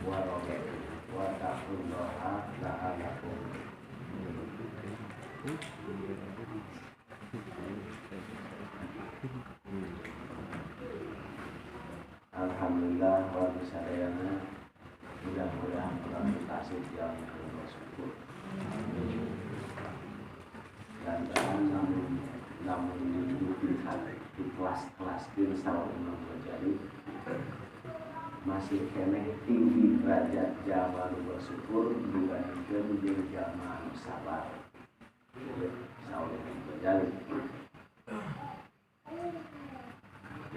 warogetu wataqullaha la'alakum. Alhamdulillah wa bisadayana, mudah-mudahan kita kasih yang bersyukur. Dan namun di kelas-kelas insya Allah menjadi masih kene tinggi derajat zaman bersyukur dibandingkan di zaman sabar. Insya Allah menjadi.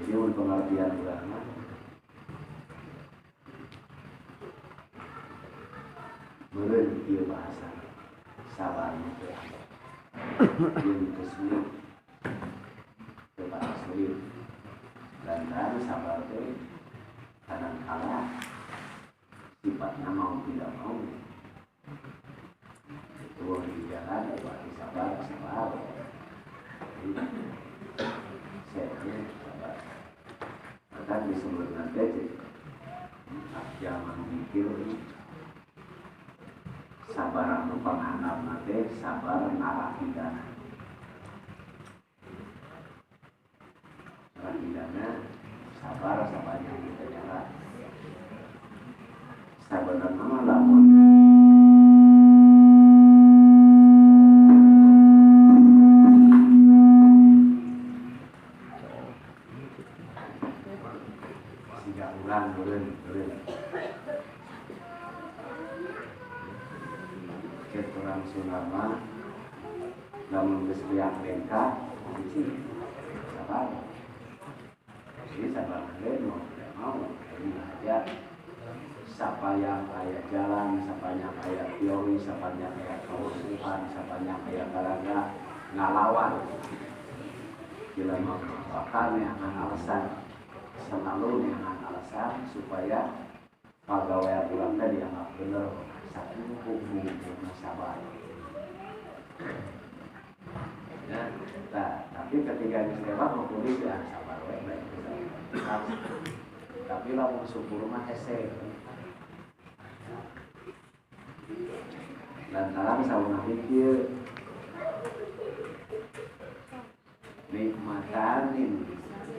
Jadi untuk pengertian ulama, meureun ieu bahasa sabar itu yang kesulit kepada sulit dan sabar itu kadang-kala sifatnya mau tidak mau itu di jalan berarti sabar jadi sabar maka disebut nanti jangan mikir sabar anu panghandap nanti sabar narapidana. Narapidana sabar sabarnya kita jalan. Sabenerna mah lamun siga ulang meureun orang Sulama namun bersedia perintah isi sabar jadi sabar mau tidak mau ini aja siapa yang kayak jalan siapa yang kayak teori siapa yang kayak kehusuhan siapa yang kayak balaga ngalawan bila bahkan dengan alasan selalu dengan alasan supaya pegawai bulan tadi dianggap benar satu hukum sabar. Ya, tapi ketika disewa hukum itu sabar baik. Tapi lamun syukur mah hese. Lantaran sauna pikir nikmatanin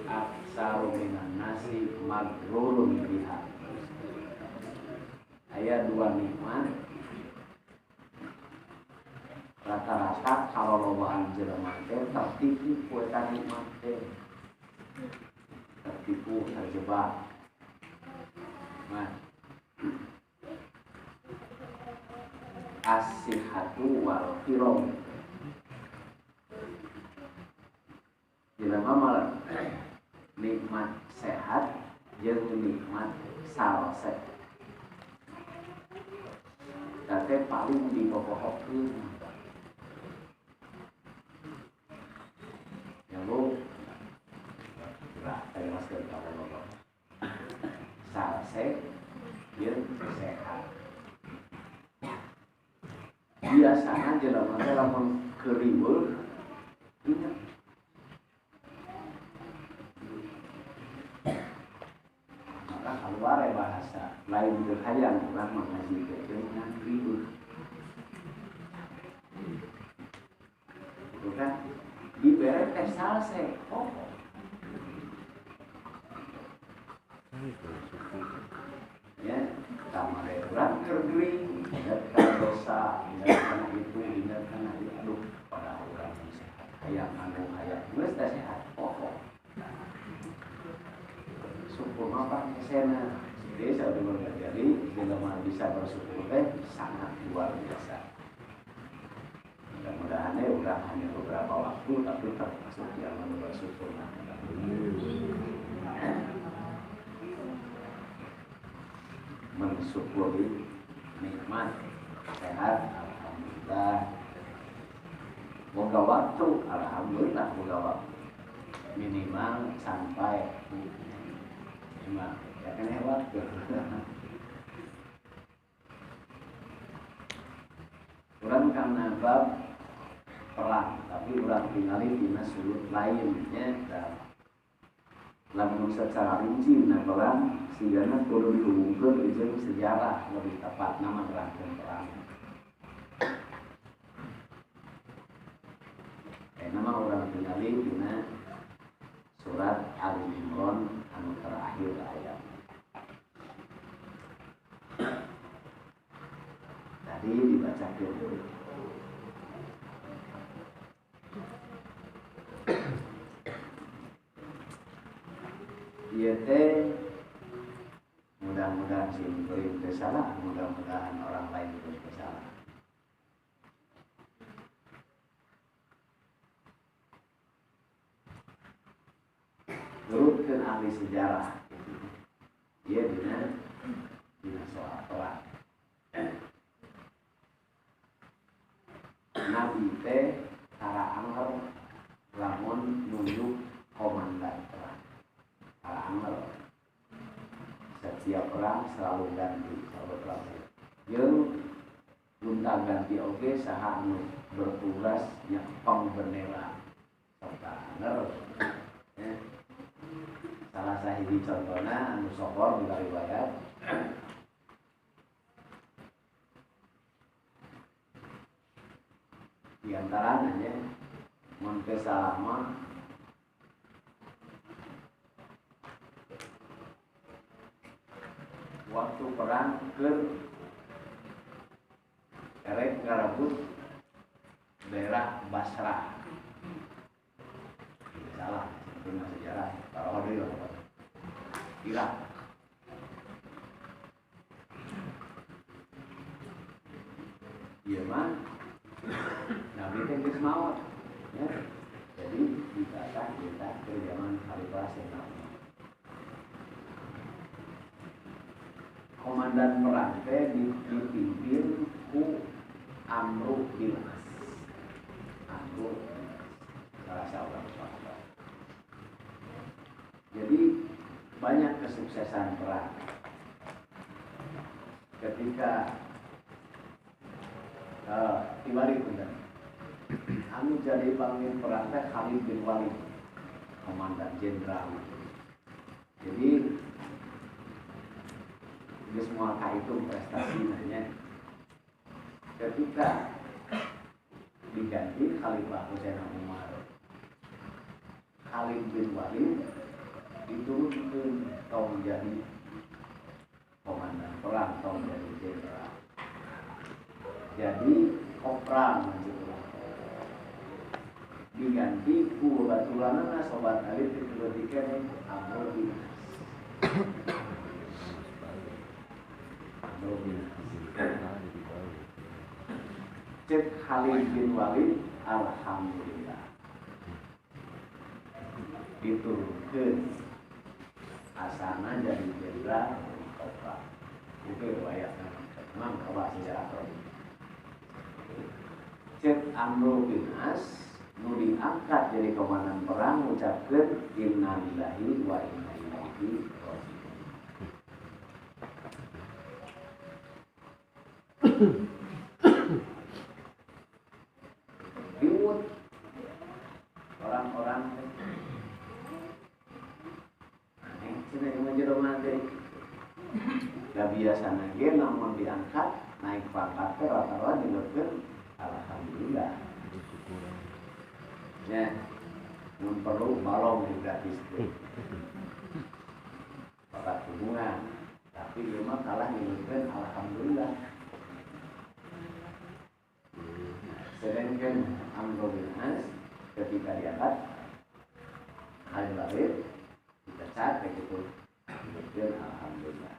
aksaru minan nasi magrurun biha. Aya dua nikmat rata-rata kalau lobaan jelema teh tertipu ku eta nikmat teh tertipu terjebak nah as-sihhatu wal firam jelema malah nikmat sehat jeung nikmat salse teh paling dipokokkeun ya bu gerak teh masker kalau salse jeung sehat biasanya jelema teh lamun keriweuh ingat maka keluar bahasa lain berhayang orang mengaji dengan ribut bukan diberi teh salse ya kamare urang kergering ingat kana dosa ingat kana itu ingat kana itu aduh pada urang sehat hayang anu hayang geus teh sehat pokok syukur apa kesena jadi saya jadi jelema bisa bersyukur teh sangat luar biasa. Mudah-mudahan udah hanya beberapa waktu tapi termasuk yang bersyukur. Mensyukuri nikmat sehat alhamdulillah. Boga waktu alhamdulillah boga waktu minimal sampai 5 ya kan hebat orang karena bab perang tapi orang tinggali dina sulut lainnya lamun secara rinci napelan sigana turun hubungkeun jeung sejarah lebih tepat nama nerangkeun perang. Nama orang tinggali dina surat Al-Imran anu terakhir ayat. Tadi dibacakeun dulu. Ieu teh mudah-mudahan sih beuring teu salah, mudah-mudahan orang lain teu salah. Turutkeun ahli sejarah. Ieu dina soal perang. Nabi teh tara angker lamun nunjuk komandan perang. Tara angker setiap perang selalu ganti, selalu perang. Jeung gunta ganti oge saha anu bertugas nyepeng bendera serta angker. Salah sahiji contohna anu sokor di riwayat di antaranya mun teu salah mah waktu perang keur erek ngarebut daerah Basra. Salah, benar sejarah. Taruh dulu Irak. Iya mah Nabi teh geus maot, ya. Jadi dikata kita ke zaman Khalifah Sayyidina Umar. Komandan perang teh dipimpin ku Amru bin As. Amru salah seorang sahabat. Jadi banyak kesuksesan perang. Ketika dibalik benar, anu jadi panglima perang teh Khalid bin Walid, komandan jenderal. Jadi dia semua itu prestasinya. Ketika diganti Khalifah Sayyidina Umar, Khalid bin Walid diturunkan tong jadi komandan perang, tong jadi jenderal. Jadi kopral diganti ku batulanana sobat Khalid dikeutikan Amr bin Cek Khalid bin Walid, alhamdulillah diturunkan asana jadi jenderal kopral. Itu riwayatnya memang kabar sejarah ini. Cek Amr bin As nu diangkat jadi komandan perang ucapkeun innalillahi wa inna ilaihi raji'un. Diwut orang-orang aneh cina yang jero mati gak biasa nage namun diangkat naik pangkat rata-rata dilebkeun alhamdulillah ya belum perlu balong di gratis pangkat hubungan tapi dia mah kalah dilebkeun alhamdulillah. Sedangkan Amr bin As ketika diangkat hari lahir dipecat begitu dan alhamdulillah.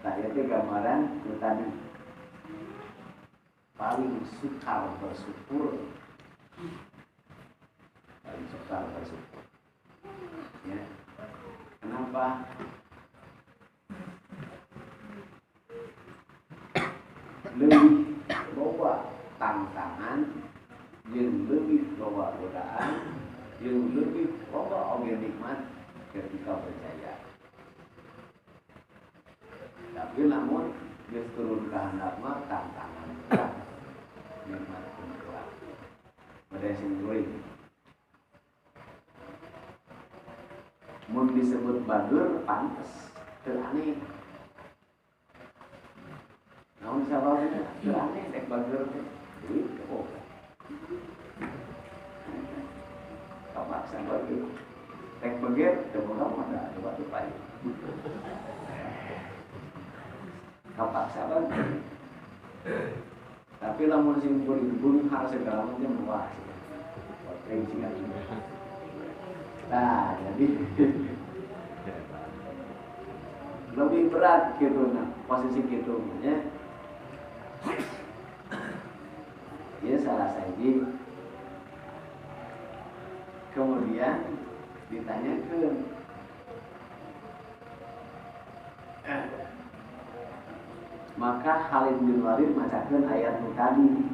Nah itu gambaran itu tadi paling sukar bersyukur, paling sukar bersyukur. Ya, kenapa? Lebih bawa tantangan, yang lebih bawa godaan, yang lebih bawa oge nikmat ketika berjaya. Tapi namun dia turun ke handap mah tantangan berat, nikmat pun berat. Pada singguring. mun disebut bager pantes teu aneh. Namun sababna teu aneh dek bager teh. Jadi kok kapaksa bager. Dek bager teu mau ada coba tupai. Kapaksa bager. Tapi lamun sing buri-buri harus segala macam luas. Nah, jadi lebih berat gitu nah posisi gitu ya. Ya salah saja. Kemudian ditanyakan maka Khalid bin Walid macakeun ayat nu tadi.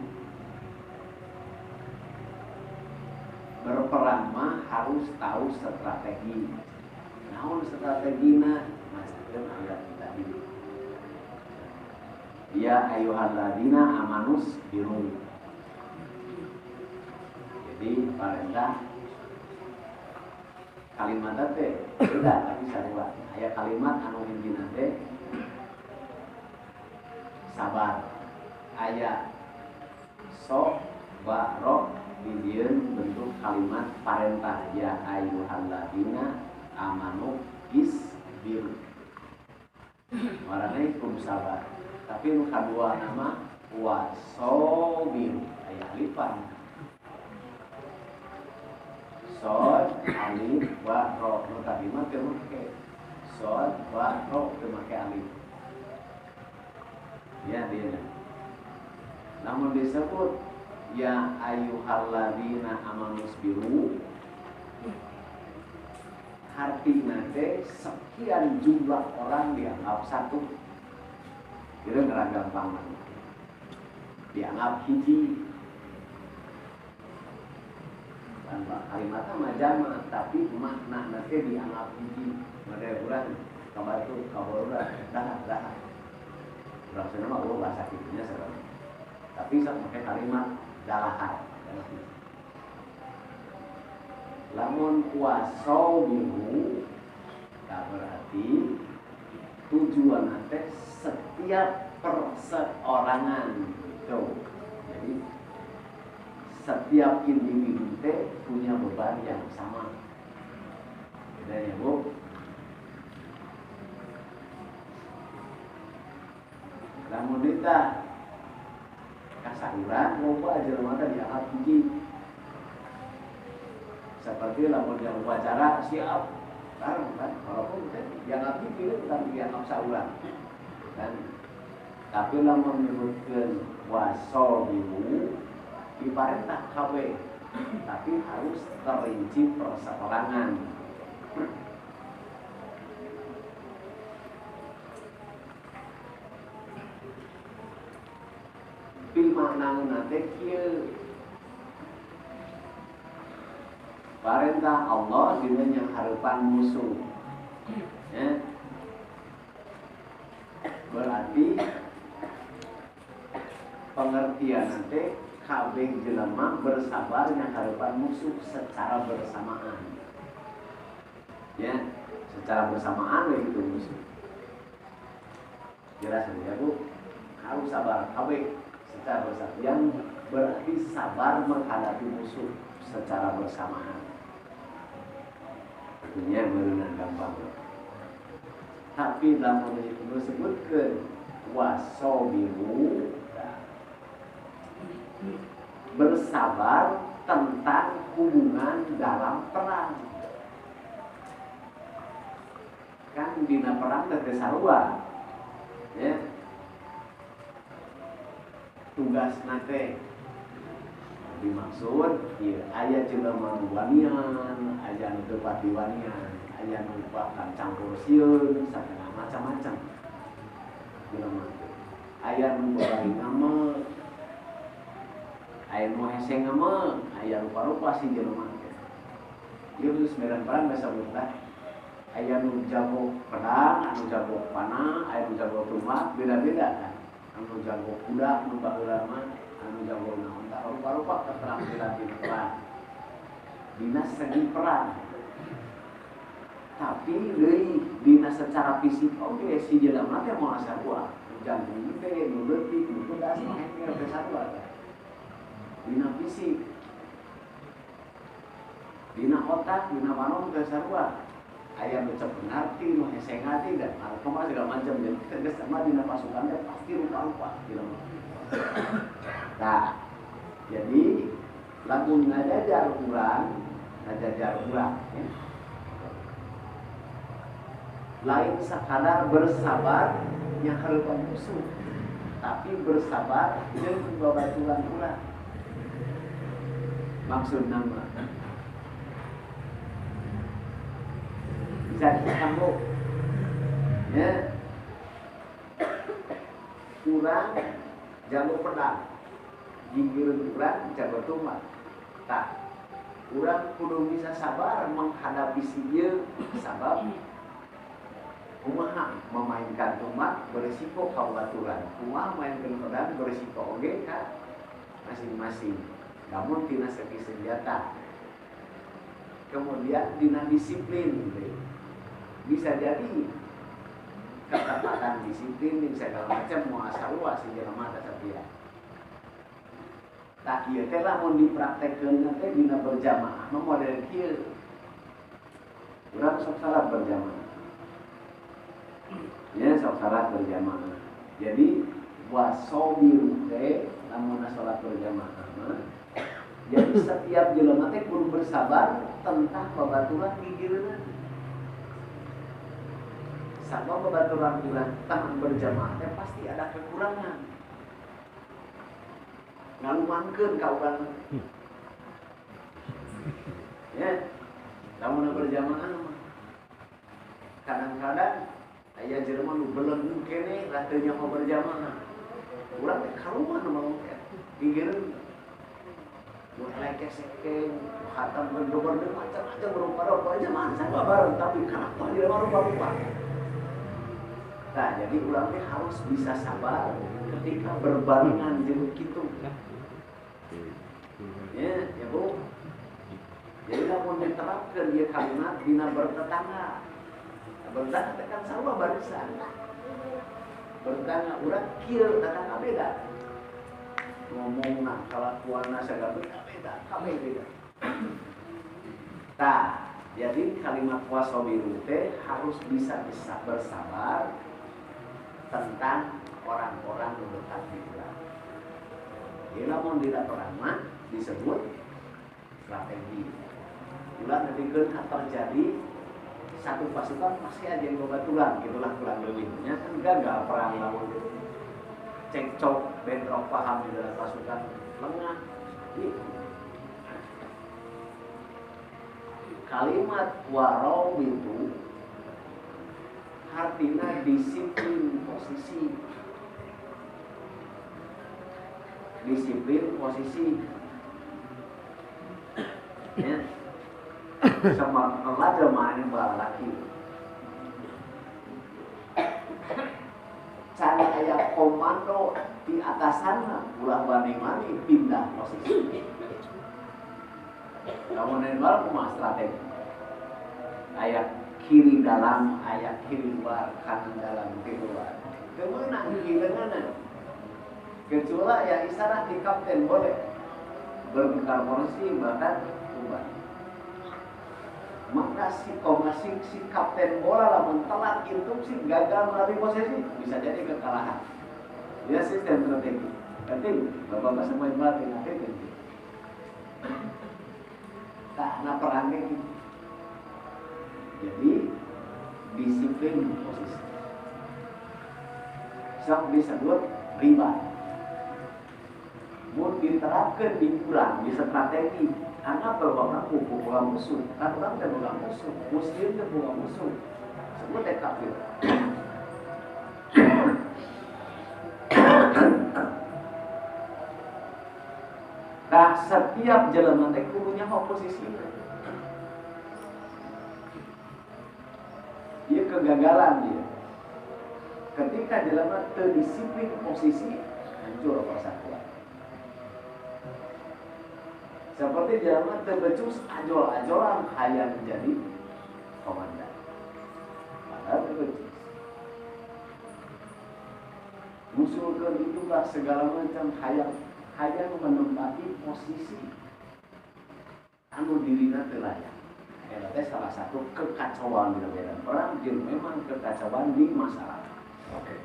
Berperang mah harus tahu strategi. Naon strategina? Macakeun ayat nu tadi. Ya ayyuhalladzina amanus biru. Jadi perintah kalimat teh beda tapi sarua. Aya kalimat anu hijina teh sabar. Aya sok barok dijieun bentuk kalimat perintah ya ayyuhalladzina amanu isbiru. Warnanya kum sabar. Tapi nu kadua nama wasobiru aya alifan. Sod alif wa ro nu tadi mah teu make sod wa ro teu make alif. Ya dia. Namun disebut ya ayyuhalladzina amanu isbiru, artinya teh sekian jumlah orang dianggap satu. Kira nggak gampang dianggap hiji. Tanpa kalimatnya majama tapi makna nanti dianggap hiji. Ada bulan kabar itu kabar dah. Berarti nama Allah bahasa Indonesia sebenarnya. Tapi saya pakai kalimat dalahan. Lamun kuasau biru, tak berarti tujuan nanti setiap perseorangan itu. Jadi setiap individu punya beban yang sama. Beda ya Bu. Lamun kita kasahuran loba jelema teh diangkat hiji. Seperti lamun yang upacara siap bareng kan, walaupun diangkat hiji bukan diangkat sahuran. Kan tapi lamun menyebutkeun wasobiru diparentah kabeh tapi harus terinci perseorangan. Makna teh kieu perintah Allah dengan yang harapan musuh ya. Berarti pengertian nanti kabeh jelema bersabar yang harapan musuh secara bersamaan ya, secara bersamaan begitu musuh. Jelas ya Bu, harus sabar kabeh secara bersamaan, yang berarti sabar menghadapi musuh secara bersamaan. Artinya berenang gampang. Tapi dalam disebutkan wasobiru, bersabar tentang hubungan dalam perang. Kan dina perang terkesarua ya. Tugas nate dimaksud ya, aya jelema nu wanian, aya nu teu pati wanian, aya nu bahkan campur sieun satengah macam-macam jelema teh. Aya nu bari nama, aya nu hese nama, aya rupa-rupa si jelema teh. Ieu geus medan perang basa buta. Aya nu jago pedang, anu jago panah, aya nu jago tombak, beda-beda kan. Anu jago kuda, anu baheula mah anu jago naon tah rupa-rupa keterampilan di perang. Dina segi perang. Tapi dina secara fisik oke si jelema teh moal sarua jantung teh nu leutik nu pedas mah engke teh sarua dina fisik dina otak dina panon teh sarua aya nu cep ngarti nu hese ngati dan koma segala macam jadi tegas sama dina pasukan teh pasti rupa-rupa jelema. Nah jadi lamun ngajajar urang ya. Lain sekadar bersabar yang harupan musuh, tapi bersabar jeung babaturan urang. Maksud nama bisa disambung ya urang jago pedang ginggireun urang jago tumbak tak urang kudu bisa sabar menghadapi si ieu sabab kumaha memainkan tumbak berisiko kabaturan, kumaha mainkan pedang berisiko oge ka masing-masing. Namun tina segi senjata. Kemudian dina disiplin, bisa jadi ketepatan disiplin yang segala macam muasal luas si jelema teh sapian. Tak ieu teh lamun dipraktekkeun teh dina berjamaah mah model kieu. Urang sok salat berjamaah. Ya sok salat berjamaah. Jadi wasobiru teh lamun salat berjamaah mah jadi setiap jelema teh kudu bersabar tentang babaturan gigireunan. Sabab babaturan urang tang berjamaah teh pasti ada kekurangan. Ngalumankeun ka urang. Ya, lamun berjamaah mah kadang-kadang aya jelema nu belenggu keneh rateunya mau berjamaah. Urang teh kaluman mau gigireunan. Lekes-lekes, khatam berdoa macam-macam berupa-rupa aja masa bareng tapi kenapa dia rupa-rupa. Nah, jadi ulang harus bisa sabar ketika berbarengan jeung kitu. Ya Bu. Jadi lamun diterapkeun ieu kalimat dina bertetangga. Bertetangga tekan sarua barisan. Bertetangga urang kieu tetangga beda. Ngomongna kalakuanna sagala beda, kabeh beda. Tah, jadi kalimat wasobiru teh harus bisa bersabar tentang orang-orang yang dekat di urang. Jadi lamun dina perang mah disebut strategi. Ulah nepikeun terjadi satu pasukan pasti aja yang babaturan, gitulah kurang lebihnya kan gagal perang lamun cekcok bentrok paham di dalam pasukan lengah. Kalimat warau itu artinya disiplin posisi. Disiplin posisi. Ya. Sama Allah main laki. Cara aya komando di atasanna ulah bani-bani pindah posisi. Namun nembal kumaha strategi. Aya kiri dalam, aya kiri luar, kanan dalam, kiri luar. Kemenang hileungan. Kecuali ya isyarat di kapten boleh bertukar posisi bahkan ubah. Maka si kapten bola lamun telat instruksi gagal melalui posisi bisa jadi kekalahan. Dia sistem strategi. Penting, bapak semua melatih nanti penting. Tak na perangnya gitu. Jadi disiplin posisi. Sok disebut riba. Mun diterapkan di urang di strategi. Anak berbangga buka musuh, kan orang tidak buka musuh, muslim tidak buka musuh, semua tidak kafir. Nah, setiap jelema teh punya oposisi. Dia kegagalan dia. Ketika jelema teu disiplin posisi, hancur persatuan. Seperti zaman terbecus ajol-ajolan hayang menjadi komandan. Musuhkan itulah segala macam hayang menempati posisi anu dirina teu layak. Eta salah satu kekacauan di medan perang jeung memang kekacauan di masyarakat. Oke.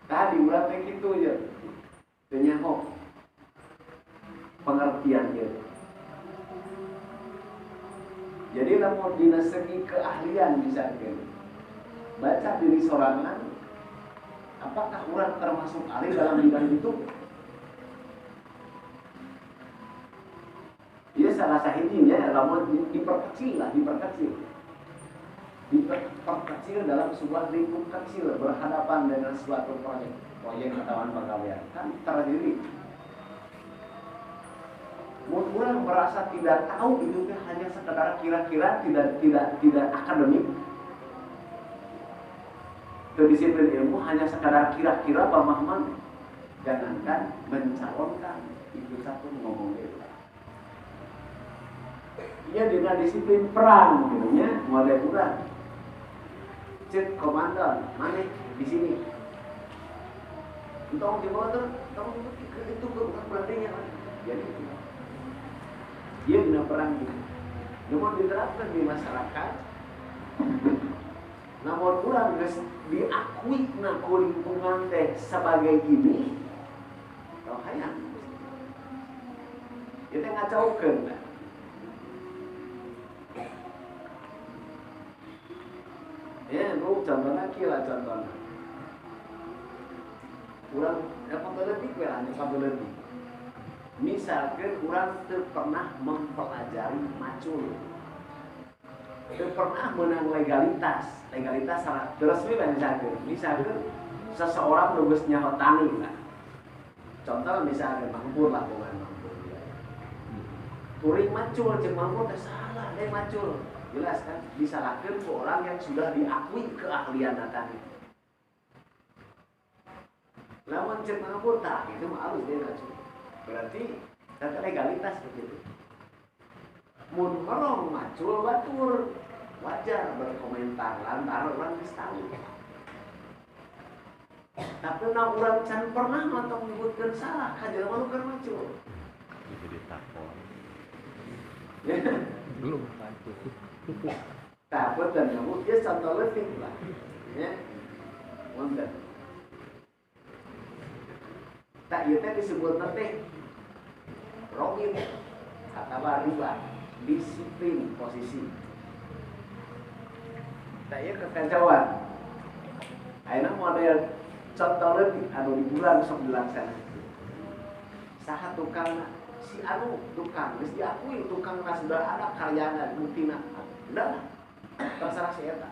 Tadi urang teh kitu ye. Teu nyaho pengertian ye. Jadi lamun dina segi keahlian misalkan baca diri sorangan, apakah urang termasuk ahli dalam bidang itu? Ya salah sahijinya lamun diperkecil dalam sebuah lingkup kecil berhadapan dengan suatu proyek atau pegawaian kan terdiri. Orang merasa tidak tahu itu hanya sekedar kira-kira tidak akademik. Kedisiplin ilmu hanya sekadar kira-kira pemahaman. Jangankan mencalonkan itu satu ngomong itu. Ia dengan disiplin perang, namanya mulai kurang. Cek komandan, mana di sini? Entah di mana itu berartinya. Jadi dia guna perang gitu. Namun diterapkan di masyarakat. Namun kurang diakui naku lingkungan teh sebagai ini. Kalau hayang, kita ngacaukan lah. Ya, lu contohnya kira contohnya. Kurang dapat lebih hanya lebih. Misalkan orang pernah mempelajari macul, pernah menang legalitas salah resmi misalkan seseorang nugas nyawa tani lah. Contoh misalkan Mampur lah bukan Mampur ya. Turing macul cek Mampur teh salah deh macul. Jelas kan disalahkan ke orang yang sudah diakui keahlian tadi. Lawan cek Mampur tak itu halus dia macul. Berarti data legalitas begitu. Mun merong macul batur wajar berkomentar lantaran orang geus tahu. Tapi na urang can pernah atau menyebutkan salah kajelema nu keur macul. Jadi takon. Belum takut. Takut dan nyebut dia contoh leutik lah. Ya. Wonten. Tak ieu teh disebut teh rogin atau riba disiplin posisi. Saya kekacauan. Ayeuna model contoh leutik anu di bulan sok dilaksanakeun. Saha tukangna si anu tukang geus diakui tukangna sudah ada karyana buktina. Udah terserah si eta.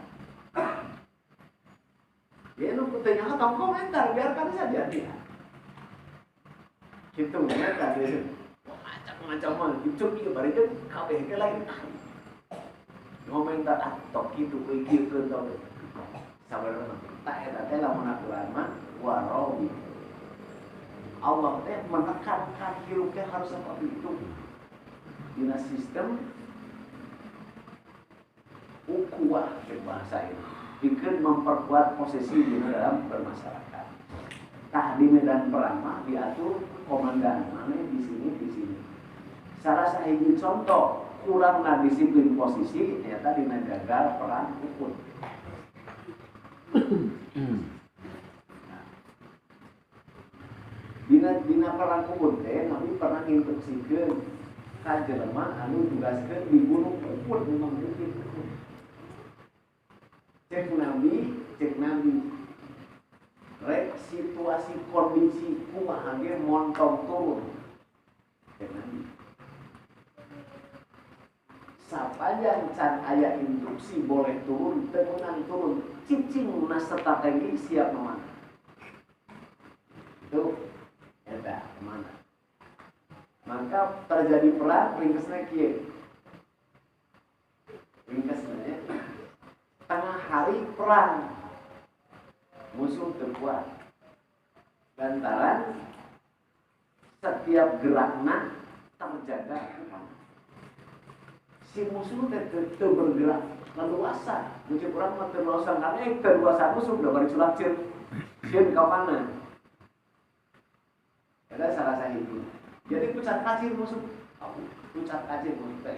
Ya nu teu tong komentar biarkan saja dia. Kitu komentar dia. Macam-macam itu juga bari teh kabeh ge lain ngomentar tok kitu kuy kieu tong sabarana tak eta teh lamun aturan mah warawi Allah teh menekankan hirup teh harus seperti itu dina sistem ukuah ke bahasa ini bikin memperkuat posisi di dalam bermasyarakat. Tah di medan perang mah diatur komandan mana di sini. Salah sahiji contoh kurangna disiplin posisi ternyata dina gagal perang Uhud. Dina perang Uhud teh Nabi pernah instruksikeun ka jelema anu tugaskeun di gunung Uhud memang begitu. Cek Nabi rek situasi kondisi kumaha ge montong turun. Cek Nabi sapanjang can aya instruksi boleh turun, tegunan turun, cicing na strategi siap memana. Itu, eta kemana? Maka terjadi perang, ringkesnya kieu. Ringkesnya, tengah hari perang, musuh terkuat. Lantaran setiap gerakna terjaga. Si musuh teu bergerak leluasa muncul orang mah leluasa karena leluasa musuh udah bari sulak cieun ka mana ada salah satu itu jadi pucat kacir musuh aku pucat kacir musuh teh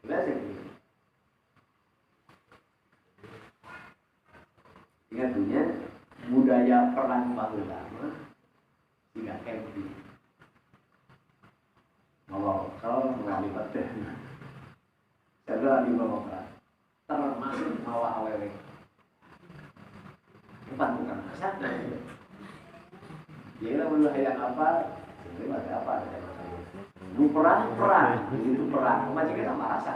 udah sih ingat punya budaya perang baheula tidak camping mau kalau ngalibat teh segala di bawah perang termasuk mawa awewe bukan kesana jadi lah hayang apa ini ada apa lu perang itu perang macam kita merasa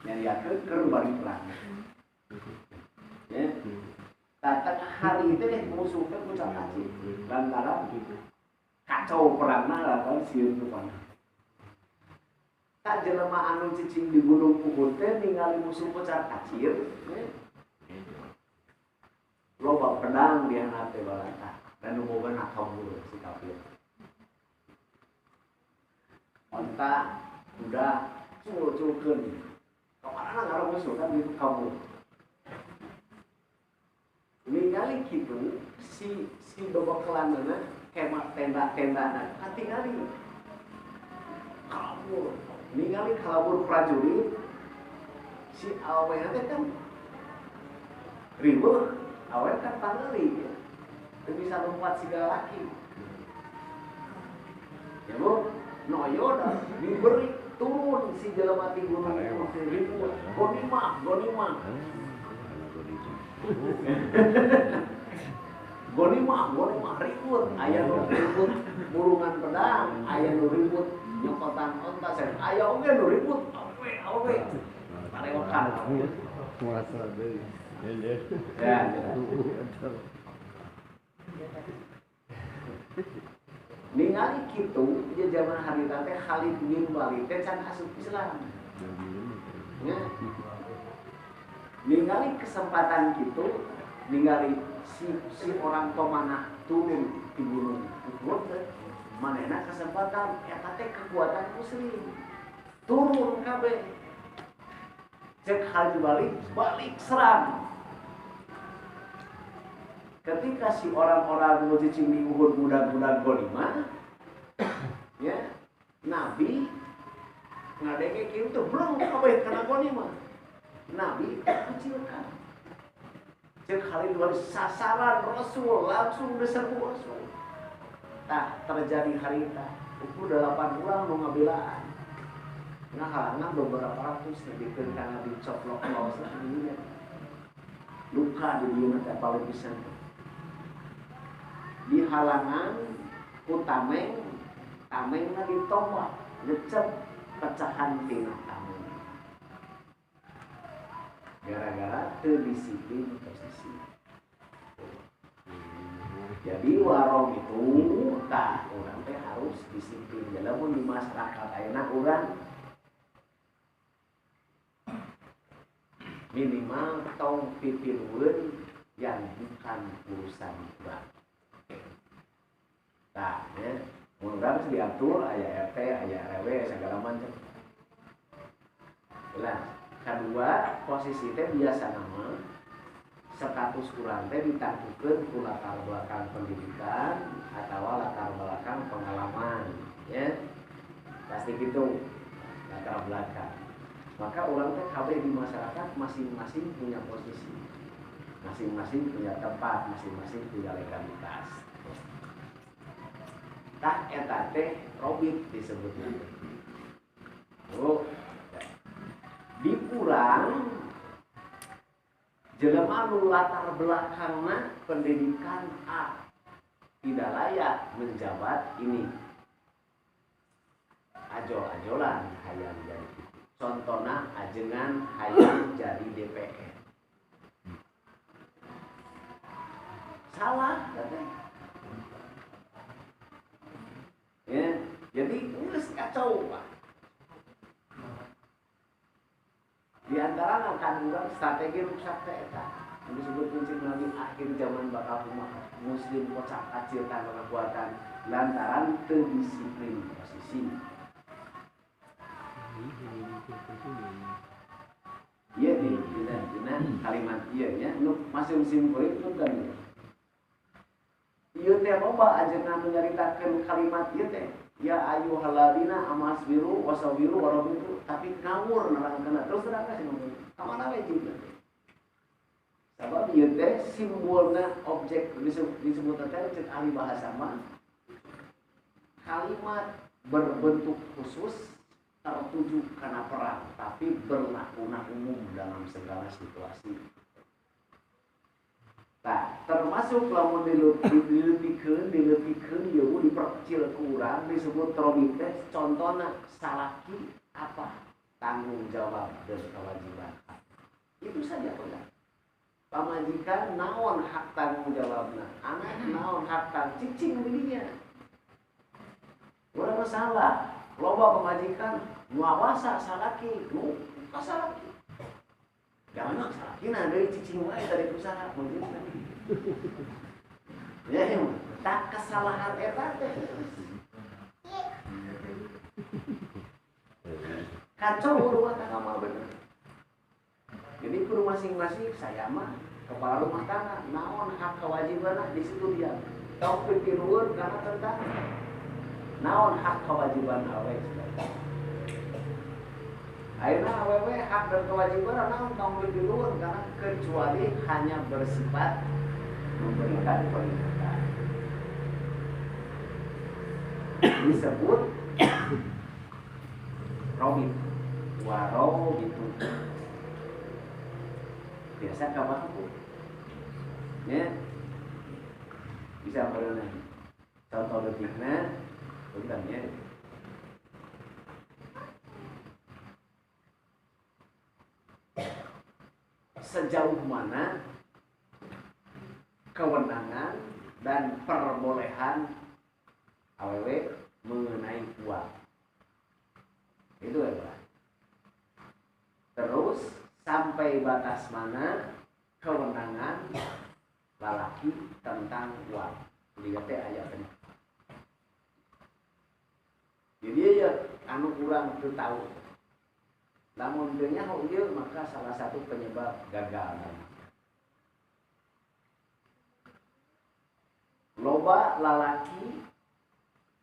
yang dia ke balik perang ya datang hari itu deh musuhnya pucat kacir lantaran kacau perangna lah kan sieun rupana tak jelema anu cicing di gunung Uhud teh ningali musuh pucat kacir loba pedang di handap teh balata dan boga nak kabur si kafir onta udah culkeun kamarana ngaran musuh kan gitu kabur ningali kitu si bebekelanana kemah tenda-tendana katingali kabur ningali kabur prajurit si awewe teh kan riweuh awewe kan pangeuli ya teu bisa lompat siga laki ya bu noyo dah diberi turun si jelema ti gunung riweuh gonimah gonimah ribut aya nu ribut burungan pedang aya nu ribut nyokotan onta sen aya oge nu ribut awe parewokan muasa deui ya ningali kitu di zaman harita teh Khalid bin Walid teh can asup Islam ya ningali kesempatan kitu ningali si orang pemanah turun di gunung Uhud manehna kesempatan eta teh kekuatan muslim turun kabeh cek Khalid balik serang ketika si orang-orang nu cicing di Uhud budak-budak Ghanimah ya Nabi ngadenge kieu teh belum kabeh kana Ghanimah Nabi kecilkan cek Khalid sasaran Rasul langsung diserbu Rasul tah terjadi harita ukur 8 bulan nu ngabelaan ngahalangan beberapa ratus dikeun kana dicoplok losa dieu luka di dieu teh paling pisan di halangan ku tamengna ditombak lecet pecahan tina tameng gara-gara teu disiplin posisi jadi warung itu tah urang teh harus disiplin lamun di masyarakat ayeuna urang minimal tong pipirweun yang bukan urusan urang nah ya urang diatur aya RT aya RW segala macam jelas kedua posisi teh biasa nama status urang teh ditanggukeun ku latar belakang pendidikan atau latar belakang pengalaman ya pasti gitu latar belakang maka urang teh kabeh di masyarakat masing-masing punya posisi masing-masing punya tempat masing-masing punya legalitas tak eta teh robit disebutnya oh di urang jelema nu latar belakangna pendidikan A tidak layak menjabat ini ajol-ajolan hayang jadi contohna ajengan hayang jadi DPR salah katanya ya jadi geus kacau Pak di antara akan urang strategi rusak teh eta disebut kunci melalui akhir zaman bakal kumaha muslim kocak kacil tanpa kekuatan lantaran teu disiplin posisi ya kalimat ieu nya nu masih simkuring nu kan ieu teh loba ajeunna nu nyaritakeun kalimat ieu teh ya ayyuhalladzina amasbiru wasabiru warabitu tapi ngawur nerangkeunna terus nerangkeun sih ngomong kamana we jeung sabab ieu teh simbolna objek disebut teh cek ahli bahasa mah kalimat berbentuk khusus tertuju karena perang tapi berlaku umum dalam segala situasi. Nah, termasuk lamun dilebihkeun ieu diperkecil ku urang disebut robit teh contohna salaki apa tanggung jawab dan kewajiban. Itu saja pokoknya. Pamajikan naon hak tanggung jawabna, anak naon hak tanggung cicing dirinya. Ulah masalah. Loba pemajikan muawasa salaki, nu kasalaki. Jangan salaki na deui cicing wae dari usaha mungkin. Ya, tak kesalahan eta teh. Kacau rumah tangga mah bener. Jadi kudu masing-masing saya mah kepala rumah tangga naon hak kewajibanna di situ dia. Tong pikirueun kana tentang naon hak kewajiban awewe. Ayeuna awewe hak dan kewajiban naon kamu diluhur karena kecuali hanya bersifat memberikan perintah. Disebut robit, waro gitu. Biasa kapan bu? Ya, bisa berenang. Contoh detiknya. Untangnya sejauh mana kewenangan dan perbolehan awewe mengenai uang itu ya Pak. Terus sampai batas mana kewenangan lalaki tentang uang lihat teh ayatnya. Jadi ya anu kurang teu tahu. Lamun teu nyaho ieu maka salah satu penyebab gagal. Loba lalaki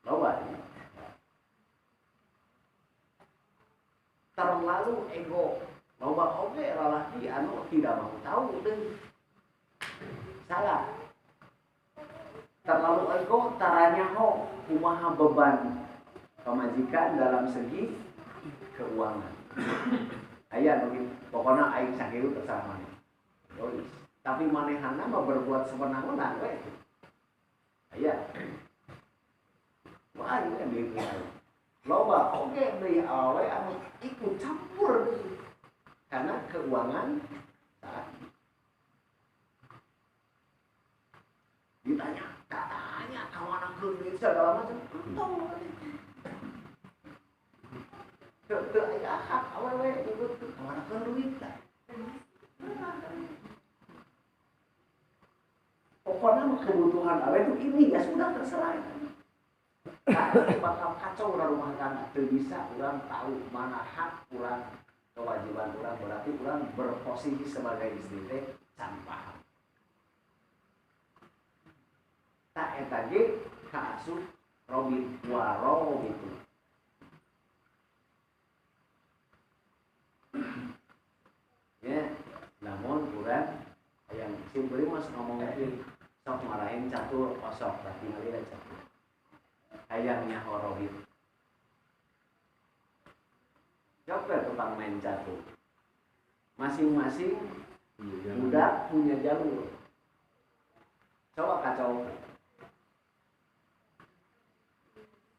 loba ya. Terlalu ego. Loba oge lalaki anu tidak mau tahu deui. Salah. Terlalu ego taranyaho kumaha beban pemajikan dalam segi keuangan. Aya nu pokona aing sakieu terserah maneh. Tapi manehana mah berbuat sewenang-wenang we. Aya. Wah, ieu deui. Loba oge deui awe anu ikut campur deui. Karena keuangan saat ditanya, katanya kawana duit segala macam. Entong. Teu aya hak awewe ikut kawana duit lah. Pokoknya kebutuhan awewe itu ini ya sudah terserah. Nah, bakal kacau rumah tangga. Teu bisa urang tahu mana hak urang, kewajiban urang, berarti urang berposisi sebagai istri teh can paham. Tak eta ge kaasup robit waro gitu. Ya, namun urang yang simpel mas ngomong lagi sok marahin catur osok berarti ngalih catur. Ayangnya horobit. Siapa tukang main catur? Masing-masing budak punya jalur. Coba kacau.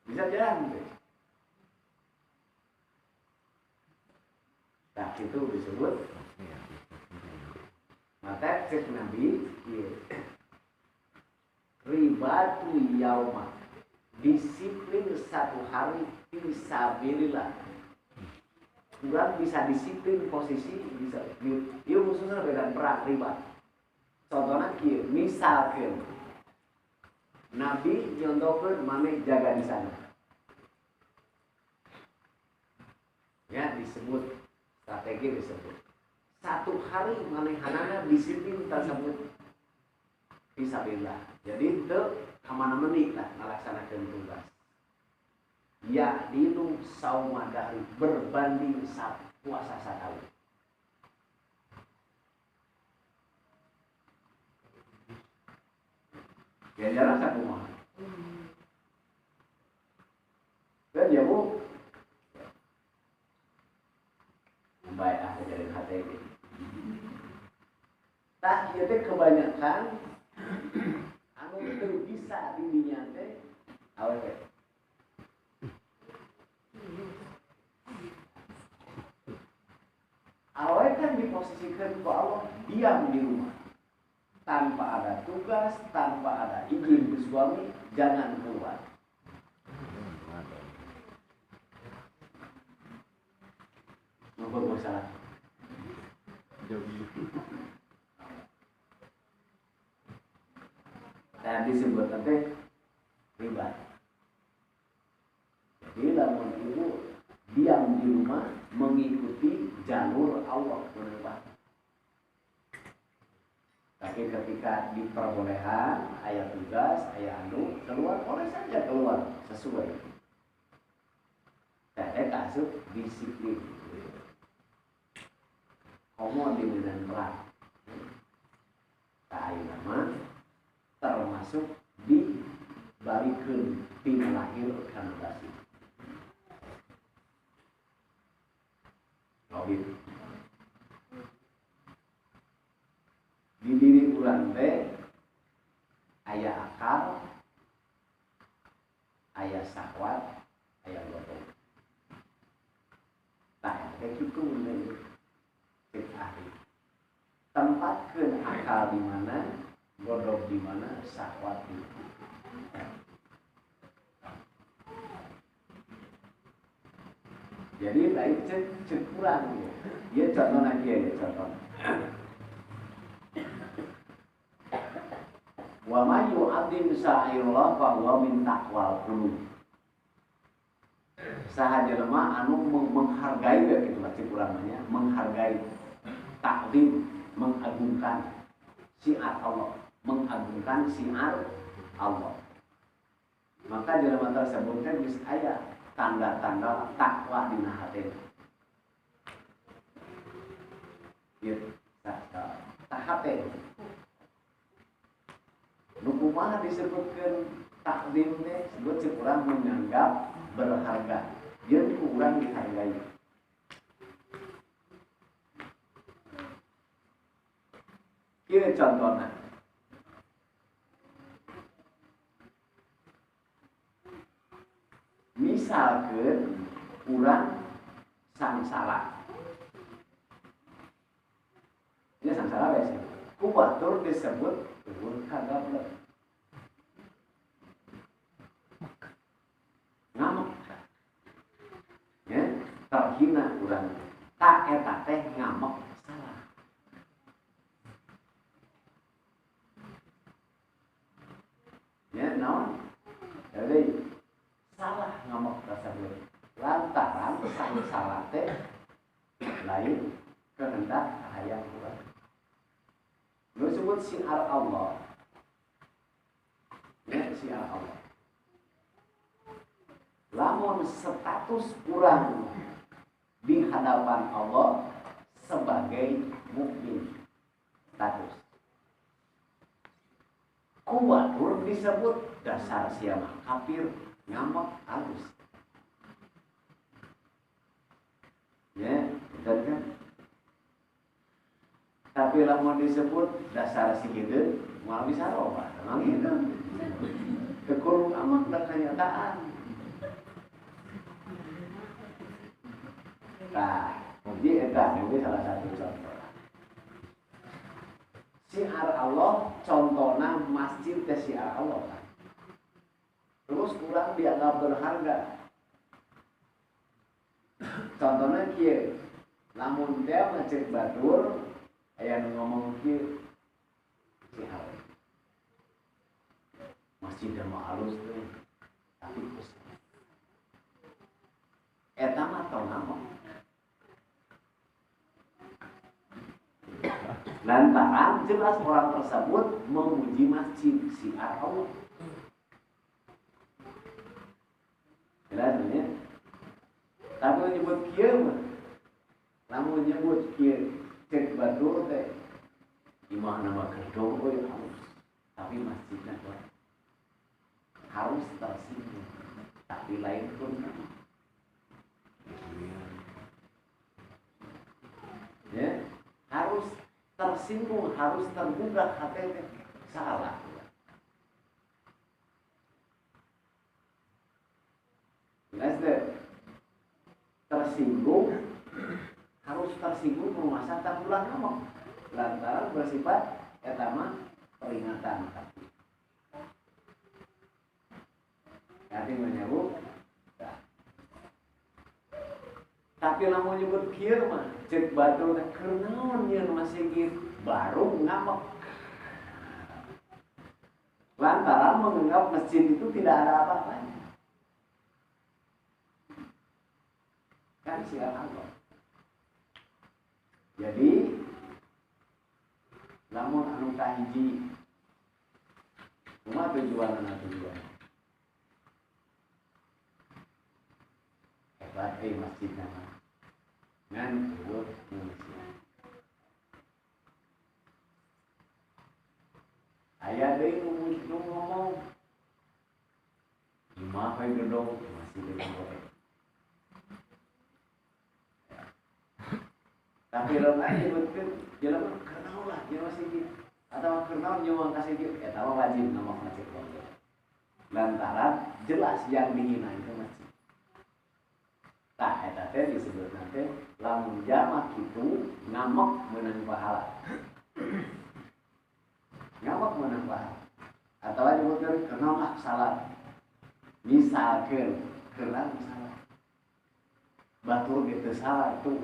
Bisa jalan deh. Nah itu disebut maka cek Nabi ribatu yauma, disiplin satu hari fisabilillah. Kurang bisa disiplin posisi bisa ieu khususnya beda berat ribat. Contohnya kieu misalkeun Nabi nyontokeun maneh jaga di sana. Ya disebut strategi disebut satu hari manehanana disiplin tersebut fisabilillah. Jadi itu kemana-mana lah melaksanakan tugas. Ya itu saumadari berbanding puasa setahun. Ya jarang satu mah. Dan ya bu, baik ah jadi HTG. Tak kita kebanyakan anu itu bisa dirinya teh awet. Awet kan diposisikan ke Allah diam di rumah tanpa ada tugas, tanpa ada izin ke suami, jangan keluar. Nomor masalah. Dan disebut nanti riba. Jadi lamun ibu diam di rumah mengikuti jalur Allah berubah. Tapi ketika diperbolehan ayat tugas, ayat anu keluar boleh saja keluar sesuai. Saya kasut disiplin. Komo di medan perang. Tak nama termasuk di barikeun pina lahir kana basi. Gitu. Di diri urang teh aya akal, aya syahwat, aya godhong. Tah teh kitu mun cek ahli. Tempatkeun akal di mana, godhong di mana, syahwat di mana. Jadi lain cek kurang ya. Dia contoh lagi ya contoh. Wa may yu'adzim sa'irullah fa huwa min taqwal qulub. Saha jelema anu menghargai ya kitu lah cek urang nya, menghargai, takdim, mengagungkan syiar Allah, mengagungkan syiar Allah. Maka jelema tersebut kan geus aya tanda-tanda takwa dina hatena. Ieu tahate. Nu kumaha disebutkeun takdim teh disebut cek urang menganggap berharga. Ieu kurang dihargai. Ieu contohna. Misalkan urang sangsara. Ini sangsara biasa. Kubatur disebut turun kagablet. Ngamuk. Ya, terhina urang. Tak eta teh ngamuk salah. Ya, naon? Jadi salah ngamuk tersebut lantaran sangsara teh lain kehendak hayang urang. Nu disebut syiar Allah. Ya, syiar Allah. Lamun status urang di hadapan Allah sebagai mukmin status. Kuwatur disebut dasar siapa kafir ngambek halus. Ya, betul kan? Tapi lamun disebut dasar si hideung moal bisa loba, emang gitu. Kekurung amat dan kenyataan. Nah, jadi ini salah satu contoh. Syiar Allah, contohnya masjid teh syiar Allah kan. Terus kurang dianggap berharga. Contohnya kieu, lamun dia ngecek batur, aya nu ngomong kieu syiar. Masjid mah halus teh, tapi kusut. Eta mah tong ngomong. Lantaran jelas orang tersebut memuji masjid syiar Allah. Jelas ya. Tapi menyebut kieu mah. Lamun menyebut kieu cek batur teh imah nama gedung euy harus. Tapi masjidnya harus tersinggung. Tapi lain pun ya, harus tersinggung, harus tergugah hati salah. Jelas deh. Tersinggung harus tersinggung rumah tak ulang ngomong lantaran bersifat etama peringatan. Nanti menyebut tapi lamun nyebut kieu mah cek batu teh keur naon yeun masih gitu baru ngambek. Lantaran menganggap masjid itu tidak ada apa-apanya. Kan siapa Allah. Jadi lamun anu kahiji kumaha tujuan hebat masjid nama ngan urut manusia aya deui nu ngomong imah we gedong masih dengan goreng. Tapi lamun aya nyebutkeun jelema kenaon lah jeung masih gitu atawa kenaon nyuwang kasih gitu eta mah wajib ngomong masjid Allah. Lantaran jelas yang dihina itu masjid. Tah eta teh disebut nanti lamun jamak kitu ngamek meunang pahala. Ngamek meunang pahala. Atawa nyebutkeun kenaon lah salat. Misalkeun keurang salat. Batur gitu salat tuh.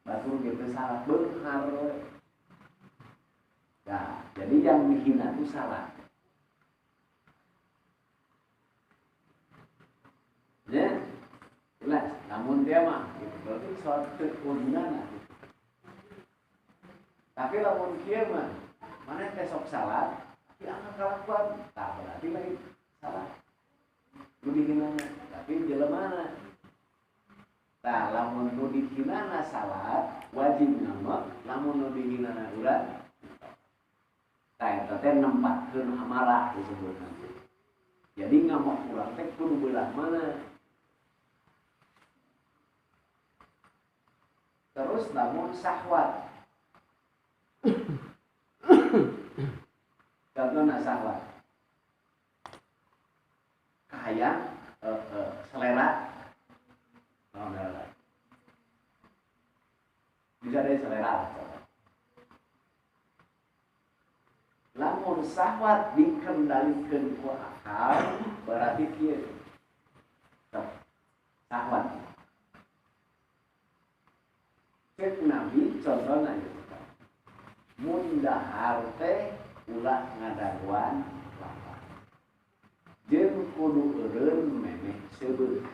Batur gitu salah benar. Nah, jadi yang dihina itu salah. Ya, jelas. Namun dia mah, gitu. Berarti suatu keundangan. Gitu. Tapi lamun kieu mah, mana besok salah, tapi akan kalakuan. Tak berarti lain salah. Lu dihinanya, tapi jelemana. Nah, lamun nu dihinana salat wajib ngamek, lamun nu dihinana urang. Tah eta teh nempatkeun amarah disebut nanti. Jadi ngamek urang teh kudu beulah mana. Terus lamun syahwat. Contohna syahwat. Kahayang selera bisa dari selera. Lamun syahwat dikendalikan ku akal berarti kieu. Syahwat. Cek Nabi contohna mun dahar teh ulah ngadaguan lapar. Jeung kudu eureun memeh seubeut.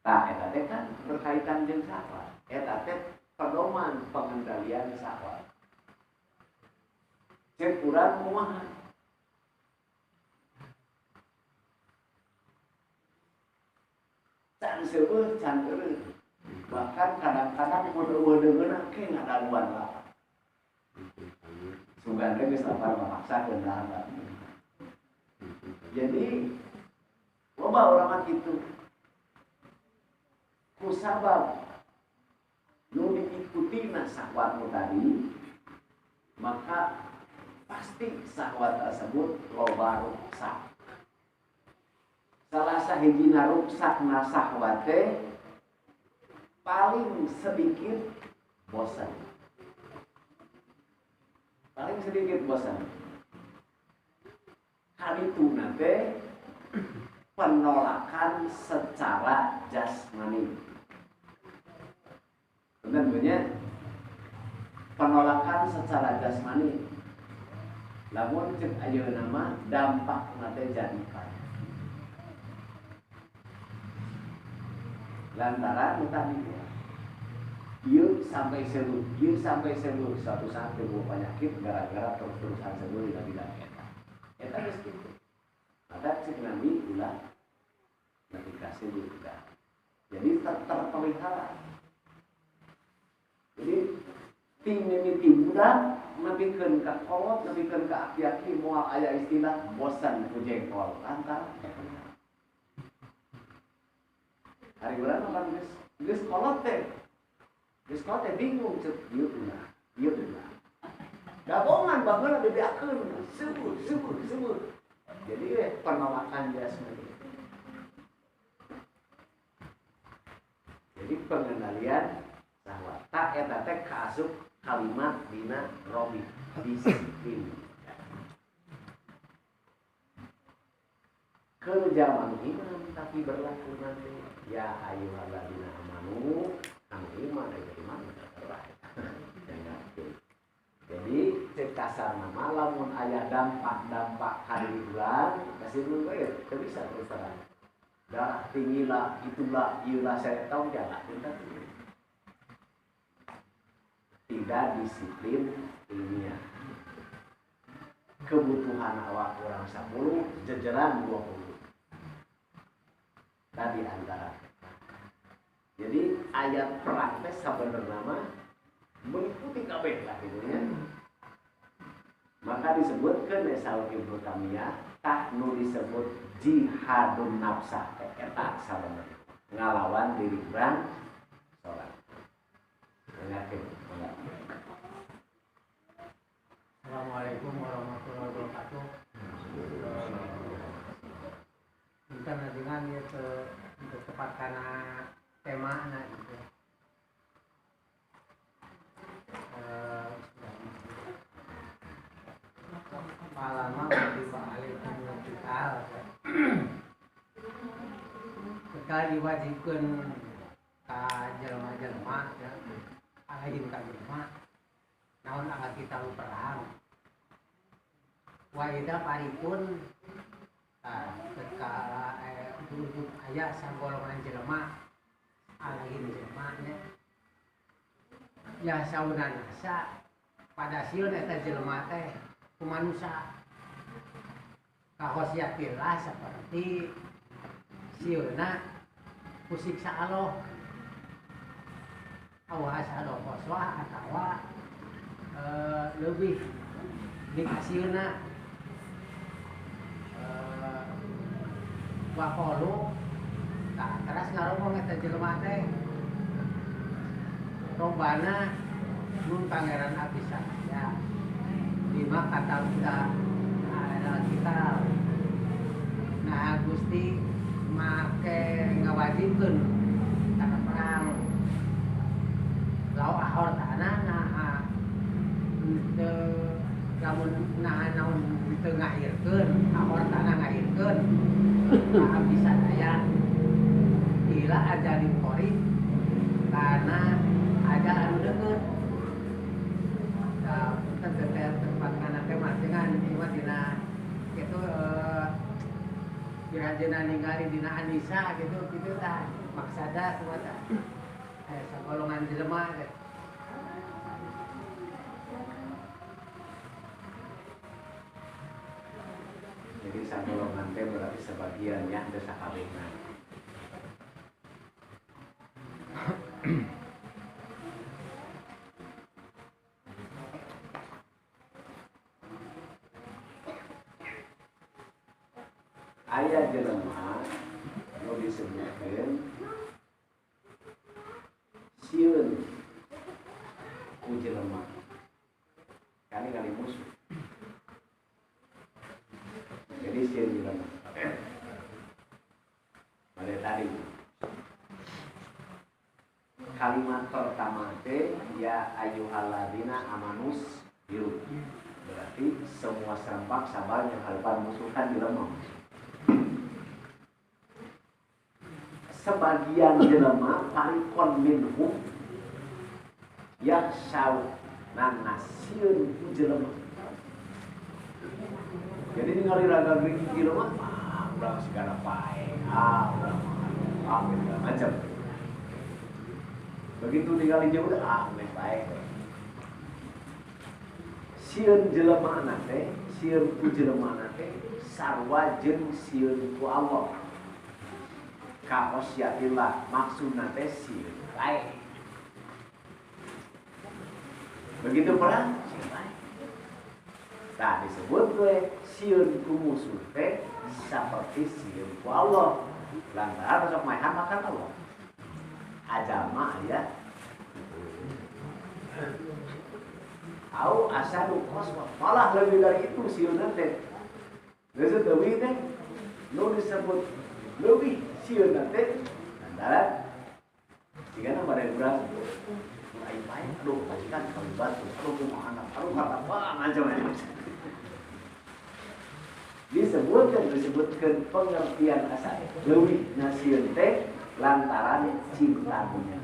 Tah eta teh kan berkaitan jeung syahwat. Eta teh pedoman pengendalian syahwat. Cek urang kumaha? Can seueur can eureun. Bahkan kadang-kadang weudeung-weudeungeuna ke ngadaguan lapar. Sugan teh geus lapar memaksakeun dahar. Jadi loba urang kitu. Kusabab nu diikuti syahwat tadi maka pasti syahwat tersebut loba ruksak. Salah sahijina ruksakna syahwat teh paling sedikit bosan. Paling sedikit bosan. Harituna teh penolakan secara jasmani. Tentunya penolakan secara jasmani. Lamun cek ayeuna mah dampakna teh jadikan. Lantaran tadi Ieu sampai seluruh suatu saat timbul penyakit gara-gara terus-terusan seluruh tidak eta. Eta geus kitu. Maka cik Nabi ulah nabi kasih juga. Jadi terpelihara. Jadi mimiti budak nepikeun ka kolot, nepikeun ka aki-aki moal aya istilah bosan ku jengkol. Lantaran hari bulan apa geus kolot teh. Geus kolot teh bingung ceuk ieu ulah. Gabongan bageuna dibeakeun sebut. Jadi penolakan jasmani. Jadi pengendalian syahwat. Tak eta teh kaasup kalimat dina robi disiplin. Ke zaman iman tapi berlaku nanti ya ayyuhalladzina amanu kang iman dari mana terserah. Jadi cek kasar nama lamun aya dampak kali bulan kasih dulu teu bisa terserah. Darah tinggi lah, itulah, iulah saya tahu jalan kita tidak disiplin ilmiah. Kebutuhan awak orang 10, jejeran 20. Tadi antara. Jadi ayat perang teh sabenerna mah meliputi kabeh lah gitu ya. Maka disebutkan Esau Ibnu Tamiyah tak nu disebut jihadun nafsah eta sabenerna ngalawan diri urang salat. Yakin. Assalamualaikum warahmatullahi wabarakatuh. Kita dengan ya untuk tepat karena tema na itu. Palama tiba alaikum kita. Sekali diwajibkan ka jelema-jelema ya. Alahin ka jelema. Naon angkat kita perang. Wa ida paripun ketika untuk ayah sagolongan jelema alahin jelema nya. Ya saunana sa pada sieun eta jelema teh ku manusia. Kahosiatillah seperti sieuna ku siksa Allah. Awas ado koswa atawa lebih dikasihna waqalu tah teras ngaromong eta jelema teh robana nun pangeran abdi sadaya lima kata udah ada kita nah Gusti make ngawajibkeun kana perang lau ahor tanah nah lamun naon teu ngahirkeun ahor tanah ngahirkeun abdi sadaya ila ajalin qarib kana ajal anu deukeut da tempat kana teh dengan ieu dina kitu dirajeuna ningali dina Anisa gitu tah maksada kumaha sagolongan jelema teh. Jadi sagolongan teh berarti sebagian ya desa kabehna. Aya jelema nu disebutkeun sieun ku jelema kali musuh. Jadi sieun jelema. Pada tadi kalimat pertama teh ya ayyuhalladzina amanus yuk. Berarti semua serempak sabar yang hadapan musuh kan jelema. Sebagian jelema parikon minhum yaksau nangasieun ku jelema. Jadi ningali raga geuning jelema urang segala pae, urang macam. Begitu tinggal jauh baik. Sieun jelema teh, sieun ku jelema teh sarwa jeung sieun ku Allah. Kaosyatillah maksudna teh sieun baik. Begitu perang, sieun baik. Nah disebut gue sieun ku musuh teh seperti sieun ku Allah. Lantaran sok maehan makan Allah. Ajama ya. Au asadu koswa, malah lebih dari itu sieun teh. Geus leuwih teh nu disebut leuwih sieun teh antara sigana bade urang lain lain aduh majikan kali batu aduh kumaha anak aduh kata macam-macam disebutkan pengertian asal leuwih na sieun teh lantaran cinta dunia.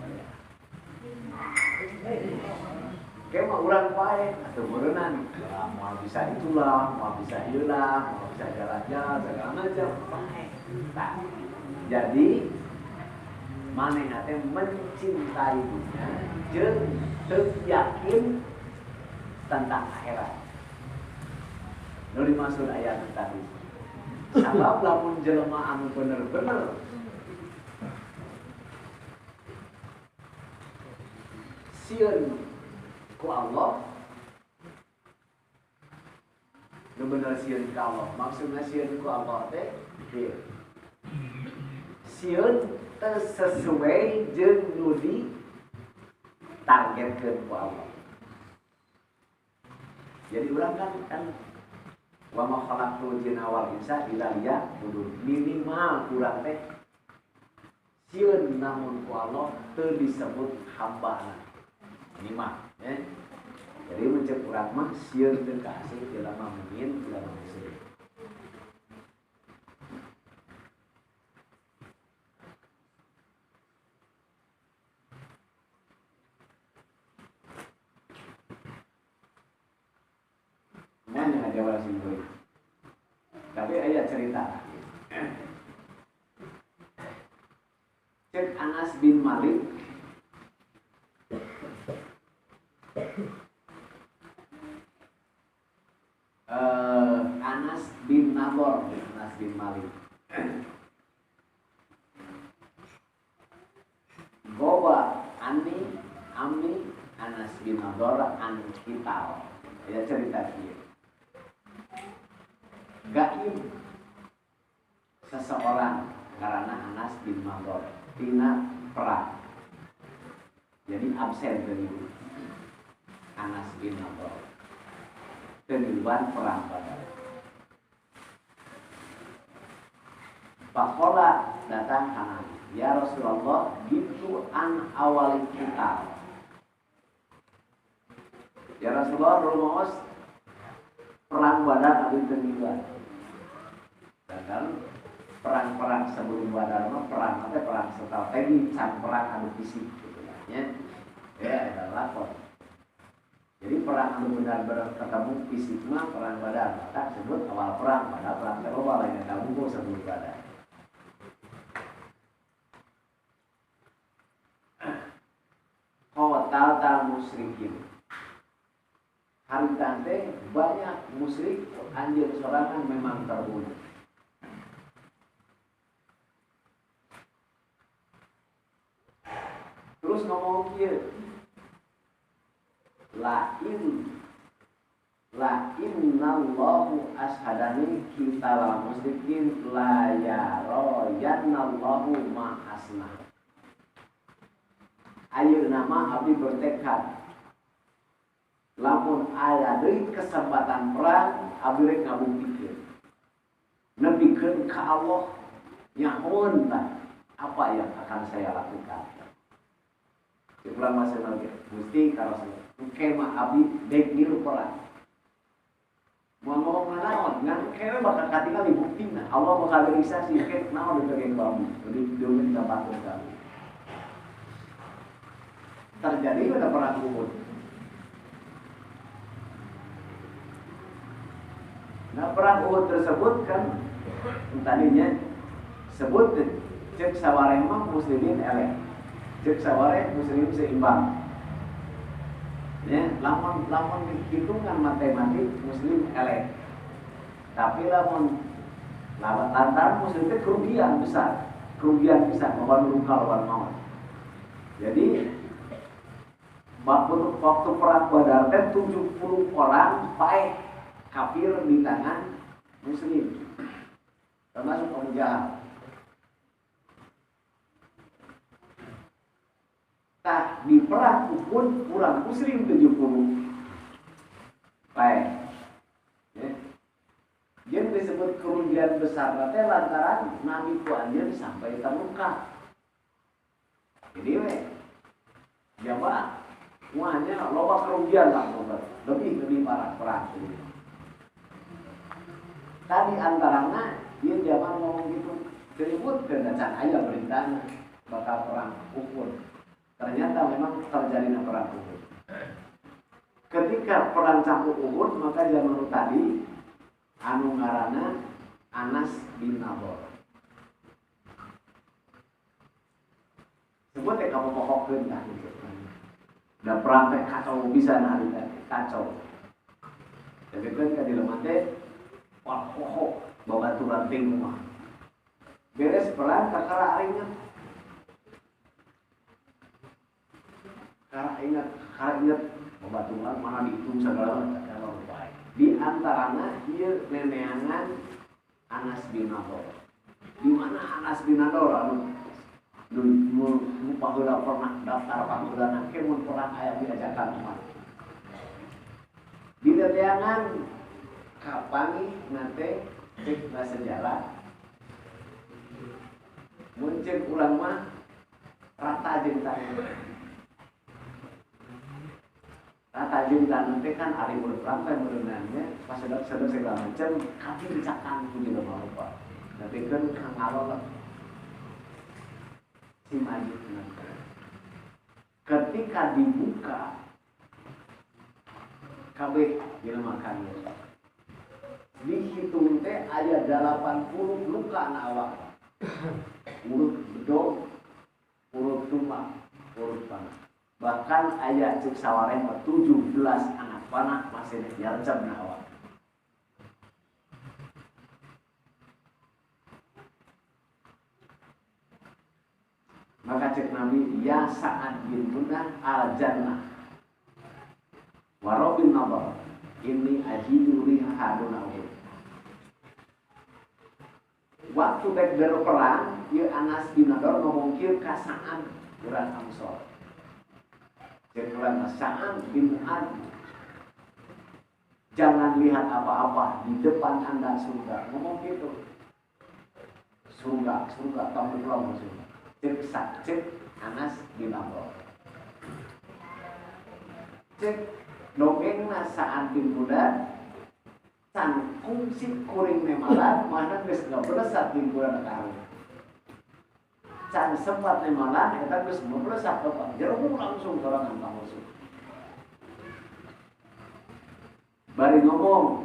Kayak mau urang baik atau berenang, ya, mau bisa itulah, mau bisa hilang, mau bisa jalan-jalan, segala macam baik. Nah, jadi manehna teh mencintai dunia, jeung teu yakin tentang akhirat. Nu dimaksud ayat tadi. Sabab lamun jelema anu bener-bener sieun ku Allah, nu bener sieun ku Allah. Maksudna sieun ku Allah teh ieu. Sieun teu sesuai jeung nu ditargetkeun ku Allah. Jadi urang kan wa ma khalaqtul jinna wal insa illa liya'budun. Minimal urang teh sieun namun ku Allah teu disebut hambana. Minimal ya. Jadi mencek urang mah sieun teu kasih jelema mukmin, jelema muslim. Nanya aja wala singgoy. Tapi aya cerita. Cek Anas bin Malik Anas bin Nador, Anas bin Malik. Goba Ami Anas bin Nador an Kital. Ya cerita dia. Gaib seseorang karena Anas bin Nador tina perang. Jadi absen dari Anas bin Nador keduluan perang Badar. Pakola datang Hanan, ya Rasulullah, gitu an awal kita. Ya Rasulullah, rumus perang Badar abdi keduluan. Dan perang-perang sebelum Badar mah perang strategi, can perang adu fisik gitu ya adalah lapor. Jadi perang anu benar-benar ketemu fisik mah perang Badar, maka disebut awal perang, pada perang global yang gabung sebelum Badar. Qatal musyrikin. Hari tante banyak musyrik anjir sorangan memang terbunuh. Terus ngomong kieu. La'inallahu ashadani kita musyrikin la yaroyanallahu ma'asna. Ayeuna nama abdi bertekad lamun aya deui kesempatan perang abdi rek ngabuktikeun nepikeun ka Allah nyahoon apa yang akan saya lakukan. Ulang masa lagi, mesti kalau saya mah abdi dek ngilu perang. Mau ngomong naon, ngan kene bakal katingali buktina. Allah bakal realisasi kene naon dipegeng bambu, jadi deueun ka batur kami. Terjadi pada perang Uhud. Nah perang Uhud tersebut kan tadinya sebut cek sawareng mah muslimin elek. cek saware muslim seimbang. Ya, lamun hitungan matematik muslim elek. Tapi lamun lantaran muslim itu kerugian besar lawan luka lawan maut. Jadi waktu perang Badar teh 70 orang baik kafir di tangan muslim, termasuk Abu Jahal. Nah, di perang Uhud kurang muslim 70 baik. Ya. Dia disebut kerugian besar nanti lantaran Nabi ku anjeun sampai terluka. Jadi jamaah semuanya loba kerugian lah, lebih parah perang ini. Tadi antaranya dia zaman ngomong gitu, ribut dan can aya beritanya bakal perang Uhud. Ternyata memang terjadinya perang Uhud. Ketika perang campur Uhud, maka zaman tadi anu ngaranna Anas bin Nador. Sebut teh kapokokkeun tah gitu. Da perang teh kacau bisa hari teh kacau. Tapi kan ka dilemah teh pokok babaturan ting mah. Beres perang kakara ingat. Kakara ingat babaturan mana dihitung segala macam baik. Di antaranya dia neneangan Anas bin Nador. Di mana Anas bin Nador anu paheula pernah daftar panggilan ke mun perang aya diajakan umat. Di neneangan kapan nanti cek sejarah muncul ulang mah rata jeung Rata juntan nanti kan hari berperang kan berenangnya pas sedang segala macam kaki dicakan puji lama lupa. Tapi kan kang Allah si majid nanti. Ketika dibuka kabeh dilemakannya. Dihitung teh aya 80 luka na awak. Urut bedog, urut tumak, urut panah. Bahkan ayat cek sawareh 17 anak panah masih nyarcap na awak. Maka cek Nabi ya Sa'ad bin Mudah al-jannah warobin nabar ini ajidu riha dunawud. Waktu dek dari perang ya Anas bin Nador ngomongkir ka Sa'ad urang Ansor. Kemudian Sa'ad bin Mu'ad, jangan lihat apa-apa di depan Anda surga. Ngomong gitu. Surga, tamu pulau surga. Cek Anas bin Nador. Cek dongengna Sa'ad bin Mu'ad, can kungsi kuring nemalan, mana geus ngabelesat di bulan kawin. Can sempat nemalan, kita geus ngabelesat ke Pak. Jeruk langsung sorangan Pak Musuh. Bari ngomong,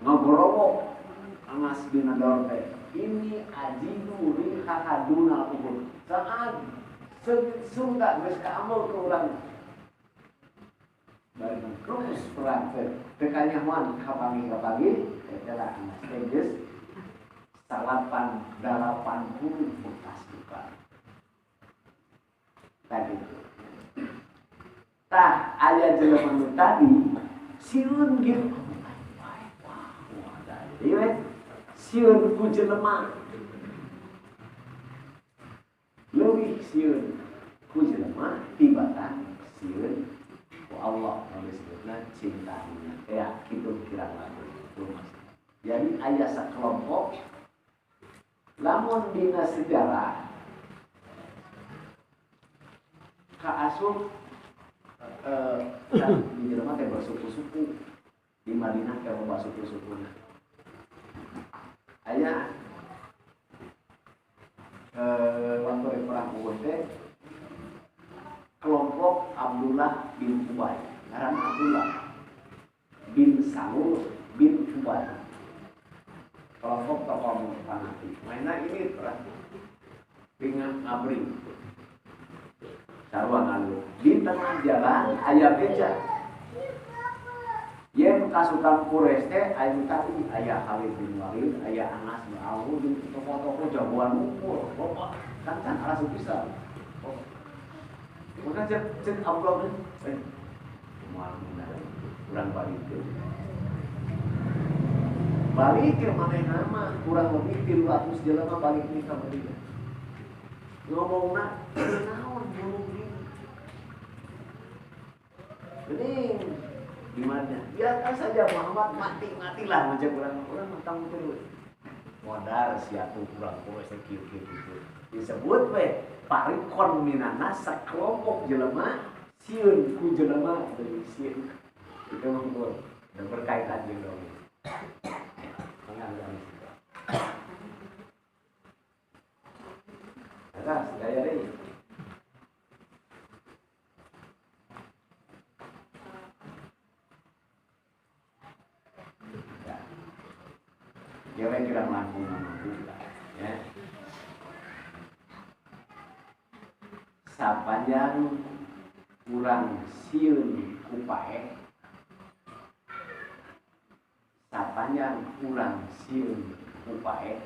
ngogorowok Anas bin Nador teh. Ini ajidu rihahaduna Uhud. Saat surga geus kaamul ke urang. Bari terus perang teh. Tekanya moal kapangi adalah Anas teh geus 80 bekas luka. Tadi. Tah aya jelema tadi sieun gitu. Iya, sieun ku jelema. Leuwih sieun ku jelema tibatan sieun ku Allah anu disebutna cintanya. Ya, kitu kirang lagu. Jadi aya sakelompok lamun dina sejarah kaasup di jelema teh bersuku-suku di Madinah teh loba suku-sukuna. Aya waktu perang Uhud teh kelompok Abdullah bin Ubay, ngaran Abdullah bin Salul bin Ubay. Kelompok tokoh fanatik. Mainnya ini perang dengan abri. sarua nganu di tengah jalan aya beca. Yen kasukan Quraisy teh aya tadi aya Khalid bin Walid, aya Anas bin Auf, di toko-toko jagoan ngumpul. Bapak kan alas bisa. Maka cek Abdullah bin moal munah urang balik teh. Balik ke manehna mah kurang lebih 300 jelema balik ni ka Madinah. Ngomongna naon burung ini. Geuning gimana? Biarkan saja Muhammad matilah macam orang mentang terus. Modal siatu kurang proses kieu-kieu gitu. Disebut we parikon minana sakelompok jelema sieun ku jelema dari sieun. Itu mah dan berkaitan jeung dong. Terus gaya deui. Kira-kira melangkung ya. Sapanjang kurang sieun ku pae, sapanjang kurang sieun ku pae,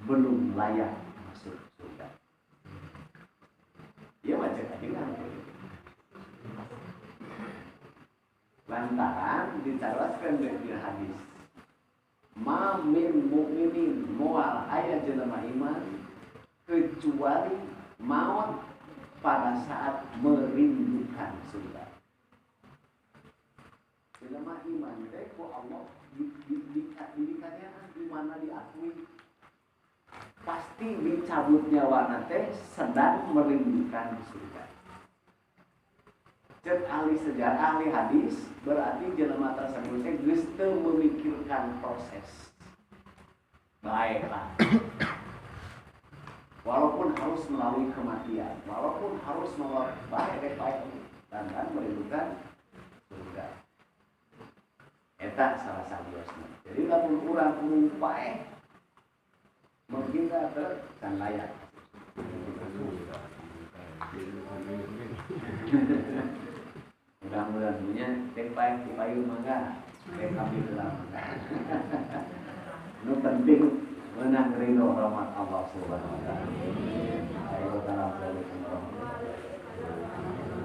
belum layak masuk surga. Ya macam kajian. Lantaran ditaraskan dari hadis. Ma min mukminin moal aya jelema iman kecuali maut pada saat merindukan surga. Jelema iman teh ku Allah di mana diakui pasti dicabut nyawana teh sedang merindukan surga. Cek ahli sejarah, ahli hadis, berarti jelema tersebut geus teu memikirkan proses. Baiklah. Walaupun harus melalui kematian, walaupun harus melalui baik dan merindukan surga. Eta salah sabiosna. Jadi lamun urang ngumpae menghina teh can layak. Mudah-mudahan punya tempai di payung mangga, kami dalam mangga. Nu penting menang ridho rahmat Allah Subhanahu wa taala. Assalamualaikum warahmatullahi wabarakatuh.